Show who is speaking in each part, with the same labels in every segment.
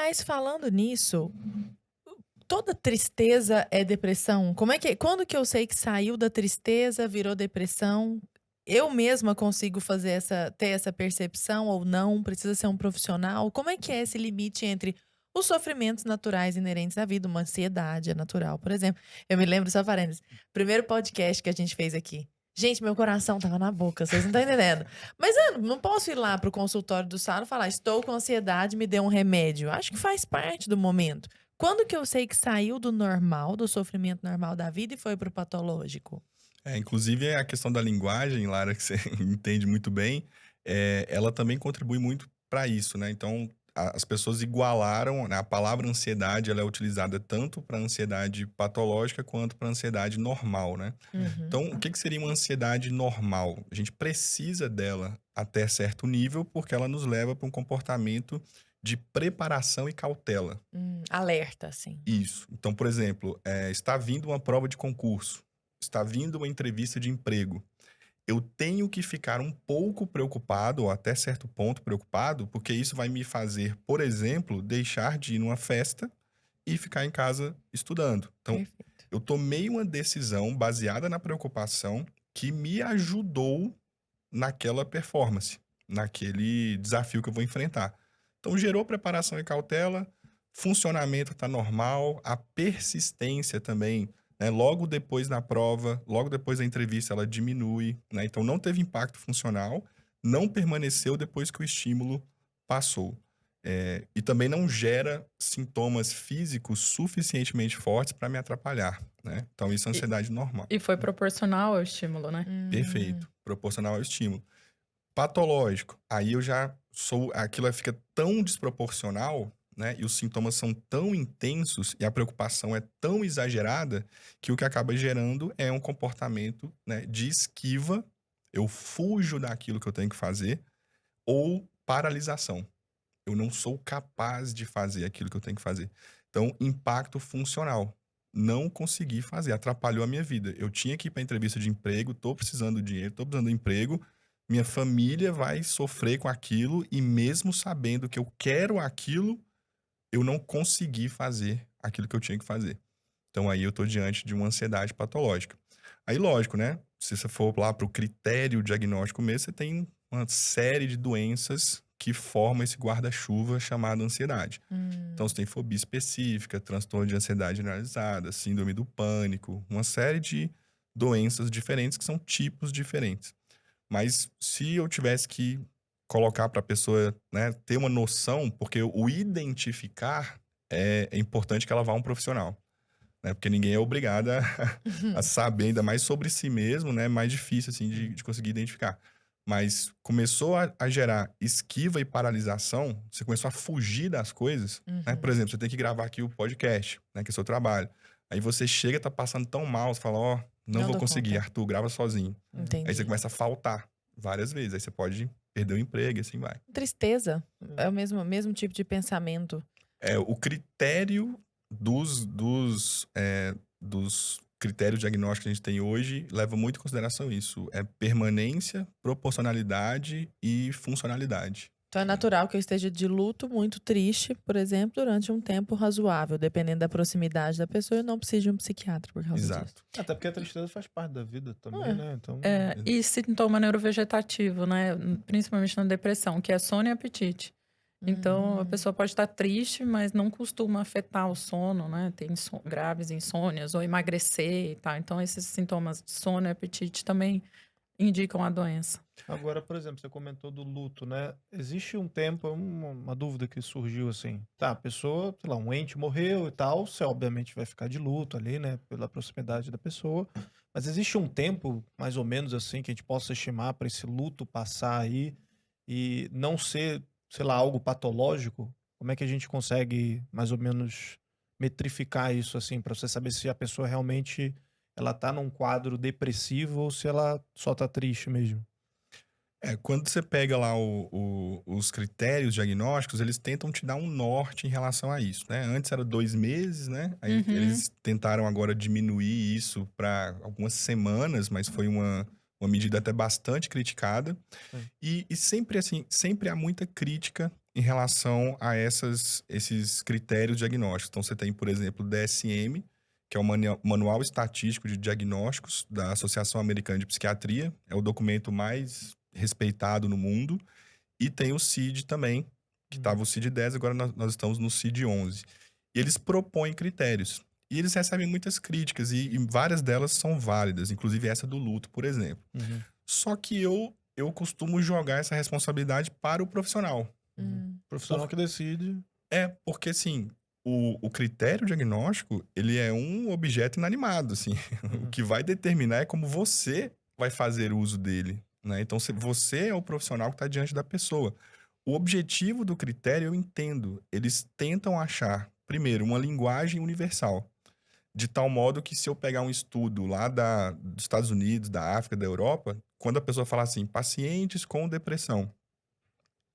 Speaker 1: Mas falando nisso, toda tristeza é depressão? Quando que eu sei que saiu da tristeza, virou depressão? Eu mesma consigo ter essa percepção ou não? Precisa ser um profissional? Como é que é esse limite entre os sofrimentos naturais inerentes à vida? Uma ansiedade é natural, por exemplo. Eu me lembro, só parênteses, primeiro podcast que a gente fez aqui. Gente, meu coração tava na boca, vocês não estão entendendo. Mas eu não posso ir lá pro consultório do Saro e falar: "Estou com ansiedade, me dê um remédio". Acho que faz parte do momento. Quando que eu sei que saiu do normal, do sofrimento normal da vida e foi para o patológico?
Speaker 2: Inclusive a questão da linguagem, Lara, que você entende muito bem, ela também contribui muito para isso, né. Então, as pessoas igualaram, né, a palavra ansiedade, ela é utilizada tanto para ansiedade patológica quanto para ansiedade normal, né.
Speaker 1: Uhum.
Speaker 2: Então, o que que seria uma ansiedade normal? A gente precisa dela até certo nível, porque ela nos leva para um comportamento de preparação e cautela.
Speaker 1: Alerta, sim.
Speaker 2: Isso. Então, por exemplo, está vindo uma prova de concurso, está vindo uma entrevista de emprego. Eu tenho que ficar um pouco preocupado, ou até certo ponto preocupado, porque isso vai me fazer, por exemplo, deixar de ir numa festa e ficar em casa estudando. Então,
Speaker 1: Perfeito.
Speaker 2: eu tomei uma decisão baseada na preocupação que me ajudou naquela performance, naquele desafio que eu vou enfrentar. Então, gerou preparação e cautela, funcionamento está normal, a persistência também, né? Logo depois da prova, logo depois da entrevista, ela diminui, né? Então, não teve impacto funcional, não permaneceu depois que o estímulo passou. E também não gera sintomas físicos suficientemente fortes para me atrapalhar, né? Então, isso é
Speaker 3: E
Speaker 2: ansiedade normal.
Speaker 3: e foi proporcional ao estímulo, né?
Speaker 1: Hum.
Speaker 2: Perfeito, proporcional ao estímulo. Patológico, aí eu já sou aquilo fica tão desproporcional, né, e os sintomas são tão intensos e a preocupação é tão exagerada, que o que acaba gerando é um comportamento, né, de esquiva, eu fujo daquilo que eu tenho que fazer, ou paralisação. Eu não sou capaz de fazer aquilo que eu tenho que fazer. Então, impacto funcional. Não consegui fazer, atrapalhou a minha vida. Eu tinha que ir para entrevista de emprego, tô precisando de dinheiro, tô precisando de emprego, minha família vai sofrer com aquilo e mesmo sabendo que eu quero aquilo, eu não consegui fazer aquilo que eu tinha que fazer. Então aí eu tô diante de uma ansiedade patológica. Aí lógico, né, se você for lá para o critério diagnóstico mesmo, você tem uma série de doenças que formam esse guarda-chuva chamado ansiedade. Então você
Speaker 1: Hum.
Speaker 2: tem fobia específica, transtorno de ansiedade generalizada, síndrome do pânico, uma série de doenças diferentes que são tipos diferentes. Mas se eu tivesse que colocar para a pessoa, né, ter uma noção, porque o identificar é importante que ela vá a um profissional, né, porque ninguém é obrigado a saber ainda mais sobre si mesmo, né, mais difícil, assim, de conseguir identificar. Mas começou a gerar esquiva e paralisação, você começou a fugir das coisas, né, por
Speaker 1: Uhum.
Speaker 2: exemplo, você tem que gravar aqui o podcast, né, que é o seu trabalho. Aí você chega, tá passando tão mal, você fala: "Ó, não
Speaker 1: Não
Speaker 2: vou
Speaker 1: dou
Speaker 2: conseguir,
Speaker 1: conta.
Speaker 2: Arthur, grava sozinho". Aí você
Speaker 1: Entendi.
Speaker 2: começa a faltar várias vezes, aí você pode perder o emprego e assim vai.
Speaker 1: Tristeza, é o mesmo tipo de pensamento.
Speaker 2: O critério dos critérios diagnósticos que a gente tem hoje leva muito em consideração isso, é permanência, proporcionalidade e funcionalidade,
Speaker 1: Então é
Speaker 2: né.
Speaker 1: natural que eu esteja de luto, muito triste, por exemplo, durante um tempo razoável, dependendo da proximidade da pessoa, eu não preciso de um psiquiatra por causa disso.
Speaker 2: Exato.
Speaker 4: Até porque a tristeza faz parte da vida também,
Speaker 1: É.
Speaker 4: né, então
Speaker 3: E sintoma neurovegetativo, né, principalmente na depressão, que é sono e apetite. Então, a
Speaker 1: Hum.
Speaker 3: pessoa pode estar triste, mas não costuma afetar o sono, né, tem graves insônias ou emagrecer e tal. Então esses sintomas de sono e apetite também indicam a doença.
Speaker 4: agora, por exemplo, você comentou do luto, né, existe um tempo uma dúvida que surgiu, assim, tá, a pessoa, sei lá, um ente morreu e tal, você obviamente vai ficar de luto ali, né, pela proximidade da pessoa, mas existe um tempo, mais ou menos assim, que a gente possa estimar para esse luto passar aí e não ser, sei lá, algo patológico? Como é que a gente consegue mais ou menos metrificar isso, assim, para você saber se a pessoa realmente ela tá num quadro depressivo ou se ela só tá triste mesmo?
Speaker 2: Quando você pega lá os critérios diagnósticos, eles tentam te dar um norte em relação a isso, né. Antes era 2 meses, né, aí
Speaker 3: Uhum.
Speaker 2: eles tentaram agora diminuir isso para algumas semanas, mas foi uma medida até bastante criticada.
Speaker 4: Sim.
Speaker 2: E sempre assim, sempre há muita crítica em relação a esses critérios diagnósticos. Então você tem, por exemplo, o DSM, que é o Manual Estatístico de Diagnósticos da Associação Americana de Psiquiatria, é o documento mais respeitado no mundo, e tem o CID também, que estava o CID-10, agora nós estamos no CID-11. E eles propõem critérios. E eles recebem muitas críticas, e várias delas são válidas, inclusive essa do luto, por exemplo.
Speaker 4: Uhum.
Speaker 2: Só que eu costumo jogar essa responsabilidade para o profissional.
Speaker 4: Profissional que decide.
Speaker 2: Porque assim, o critério diagnóstico, ele é um objeto inanimado, assim. O que vai determinar é como você vai fazer uso dele, né? Então, você é o profissional que está diante da pessoa. O objetivo do critério, eu entendo. Eles tentam achar, primeiro, uma linguagem universal. De tal modo que se eu pegar um estudo lá dos Estados Unidos, da África, da Europa, quando a pessoa fala assim, pacientes com depressão,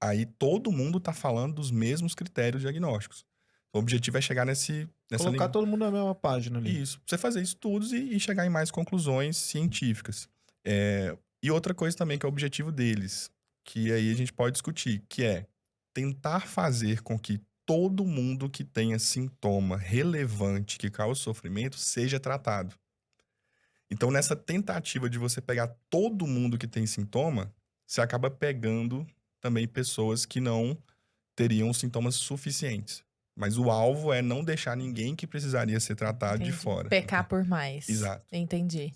Speaker 2: aí todo mundo está falando dos mesmos critérios diagnósticos. O objetivo é chegar nessa
Speaker 4: Colocar todo mundo na mesma página ali.
Speaker 2: Isso. Você fazer estudos e chegar em mais conclusões científicas. E outra coisa também que é o objetivo deles, que aí a gente pode discutir, que é tentar fazer com que todo mundo que tenha sintoma relevante que cause sofrimento seja tratado. Então, nessa tentativa de você pegar todo mundo que tem sintoma, você acaba pegando também pessoas que não teriam sintomas suficientes. Mas o alvo é não deixar ninguém que precisaria ser tratado de
Speaker 1: Entendi.
Speaker 2: fora.
Speaker 1: Pecar por mais.
Speaker 2: Exato.
Speaker 1: Entendi.